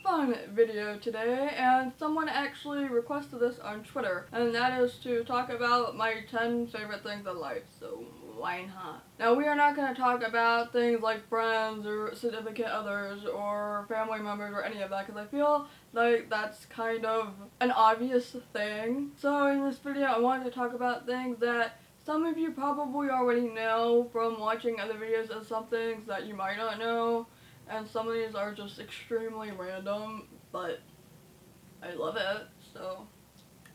fun video today, and someone actually requested this on Twitter, and that is to talk about my 10 favorite things in life, so why not? Now, we are not going to talk about things like friends or significant others or family members or any of that, because I feel like that's kind of an obvious thing. So in this video, I wanted to talk about things that some of you probably already know from watching other videos, and some things that you might not know. And some of these are just extremely random, but I love it, so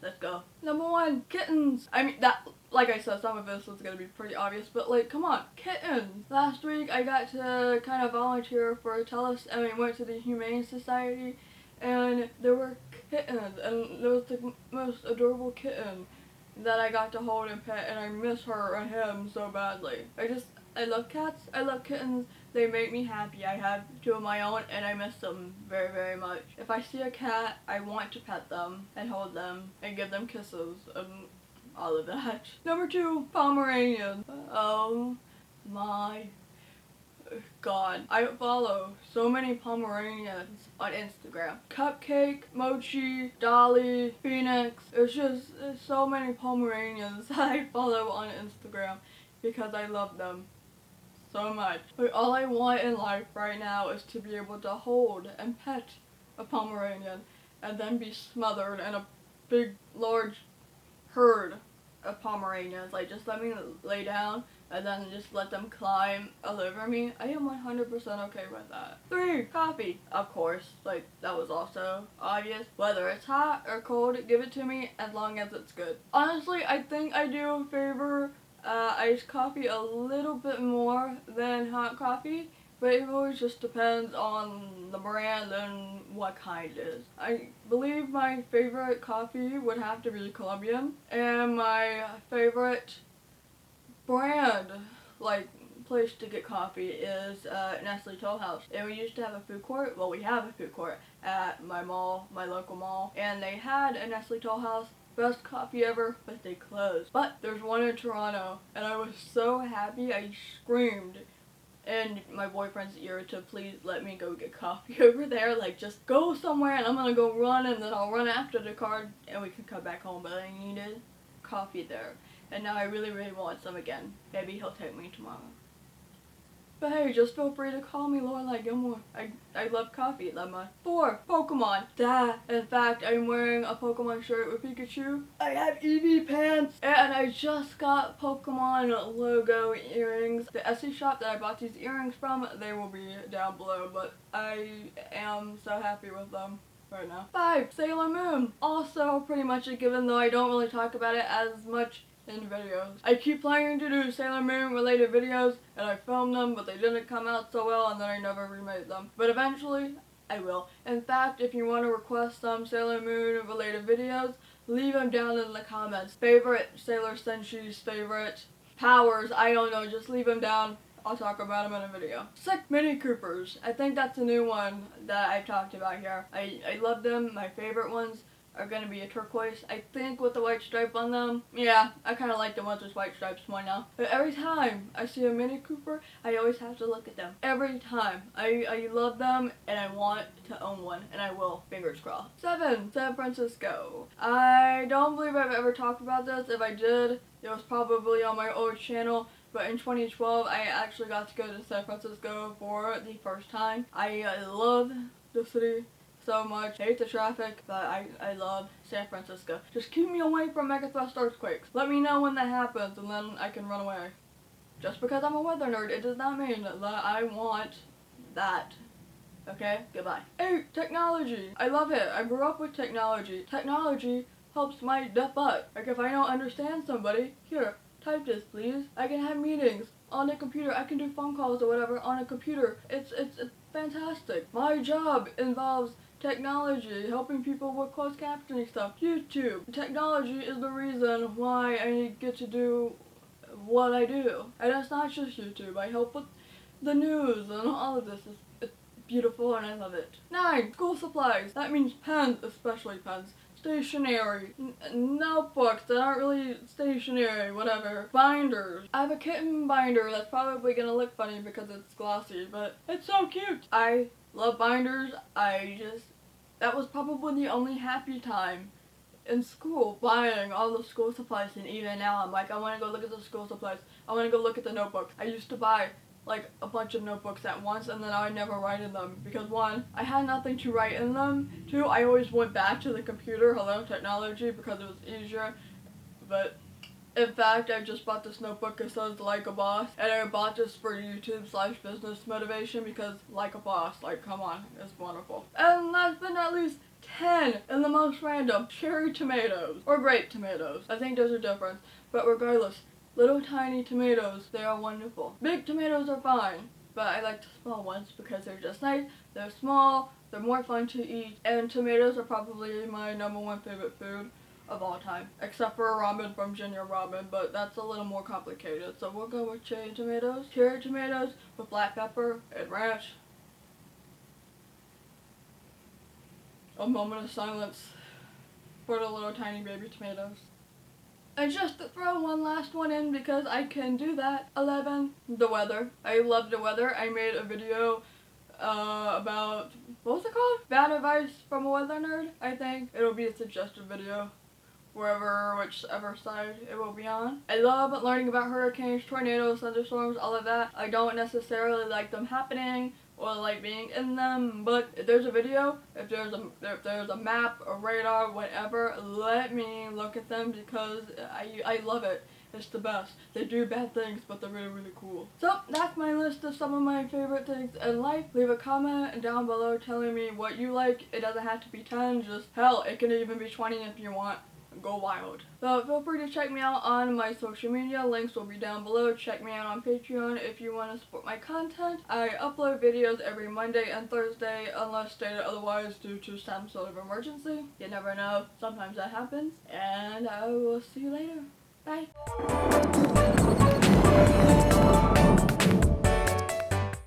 let's go. Number 1, kittens. I mean, that, like I said, some of this is gonna be pretty obvious, but like, come on, kittens. Last week I got to kind of volunteer for a we went to the Humane Society, and there were kittens, and there was the most adorable kitten that I got to hold and pet, and I miss her and him so badly. I love cats, I love kittens, they make me happy. I have 2 of my own, and I miss them very, very much. If I see a cat, I want to pet them, and hold them, and give them kisses, and all of that. Number 2, Pomeranian. Oh my God. I follow so many Pomeranians on Instagram. Cupcake, Mochi, Dolly, Phoenix. There's so many Pomeranians that I follow on Instagram because I love them so much. But all I want in life right now is to be able to hold and pet a Pomeranian and then be smothered in a big, large herd of Pomeranians. Like, just let me lay down and then just let them climb all over me. I am 100% okay with that. 3, coffee. Of course, like, that was also obvious. Whether it's hot or cold, give it to me as long as it's good. Honestly, I think I do favor iced coffee a little bit more than hot coffee, but it really just depends on the brand and what kind it is. I believe my favorite coffee would have to be Colombian, and my favorite brand, like, place to get coffee is Nestle Toll House. And we used to have a food court, well, we have a food court at my mall, my local mall, and they had a Nestle Toll House. Best coffee ever, but they closed. But there's one in Toronto, and I was so happy, I screamed in my boyfriend's ear to please let me go get coffee over there. Like, just go somewhere and I'm gonna go run, and then I'll run after the car and we can come back home. But I needed coffee there, and now I really, really want some again. Maybe he'll take me tomorrow. But hey, just feel free to call me Lorelai Gilmore. I love coffee that much. 4, Pokemon. In fact, I'm wearing a Pokemon shirt with Pikachu. I have Eevee pants. And I just got Pokemon logo earrings. The Etsy shop that I bought these earrings from, they will be down below, but I am so happy with them right now. 5, Sailor Moon. Also pretty much a given, though I don't really talk about it as much in videos. I keep planning to do Sailor Moon related videos, and I filmed them, but they didn't come out so well, and then I never remade them. But eventually, I will. In fact, if you want to request some Sailor Moon related videos, leave them down in the comments. Favorite Sailor Senshi's favorite powers, I don't know, just leave them down. I'll talk about them in a video. 6, Mini Coopers. I think that's a new one that I've talked about here. I love them. My favorite ones are gonna be a turquoise, I think, with the white stripe on them. Yeah, I kinda like the ones with white stripes more now. But every time I see a Mini Cooper, I always have to look at them. Every time. I love them, and I want to own one, and I will, fingers crossed. 7, San Francisco. I don't believe I've ever talked about this. If I did, it was probably on my old channel. But in 2012, I actually got to go to San Francisco for the first time. I love the city so much. I hate the traffic, but I love San Francisco. Just keep me away from megathrust earthquakes. Let me know when that happens, and then I can run away. Just because I'm a weather nerd, it does not mean that I want that. Okay? Goodbye. 8, technology. I love it. I grew up with technology. Technology helps my deaf butt. Like, if I don't understand somebody, here, type this, please. I can have meetings on a computer. I can do phone calls or whatever on a computer. It's fantastic. My job involves technology, helping people with closed captioning stuff. YouTube. Technology is the reason why I get to do what I do. And it's not just YouTube. I help with the news and all of this. It's beautiful and I love it. 9, school supplies. That means pens, especially pens. Stationery, notebooks that aren't really stationery, whatever, binders. I have a kitten binder that's probably gonna look funny because it's glossy, but it's so cute. I love binders. I just That was probably the only happy time in school, buying all the school supplies, and even now I'm like, I want to go look at the school supplies. I want to go look at the notebooks. I used to buy like a bunch of notebooks at once, and then I would never write in them because one, I had nothing to write in them. Two, I always went back to the computer, hello technology, because it was easier. But in fact, I just bought this notebook. It says like a boss, and I bought this for YouTube/business motivation because like a boss, like come on, it's wonderful. And last but not least, 10 and the most random, cherry tomatoes or grape tomatoes. I think there's a difference, but regardless, little tiny tomatoes, they are wonderful. Big tomatoes are fine, but I like the small ones because they're just nice, they're small, they're more fun to eat, and tomatoes are probably my #1 favorite food of all time, except for ramen from Junior Ramen, but that's a little more complicated, so we'll go with cherry tomatoes. Cherry tomatoes with black pepper and ranch. A moment of silence for the little tiny baby tomatoes. And just to throw one last one in because I can do that, 11, the weather. I love the weather. I made a video about, what was it called? Bad advice from a weather nerd, I think. It'll be a suggested video, whichever side it will be on. I love learning about hurricanes, tornadoes, thunderstorms, all of that. I don't necessarily like them happening or like being in them, but if there's a video, if there's a map, a radar, whatever, let me look at them because I love it. It's the best. They do bad things, but they're really, really cool. So that's my list of some of my favorite things in life. Leave a comment down below telling me what you like. It doesn't have to be 10, just hell, it can even be 20 if you want. Go wild. So feel free to check me out on my social media. Links will be down below. Check me out on Patreon if you want to support my content. I upload videos every Monday and Thursday unless stated otherwise due to some sort of emergency. You never know. Sometimes that happens. And I will see you later. Bye.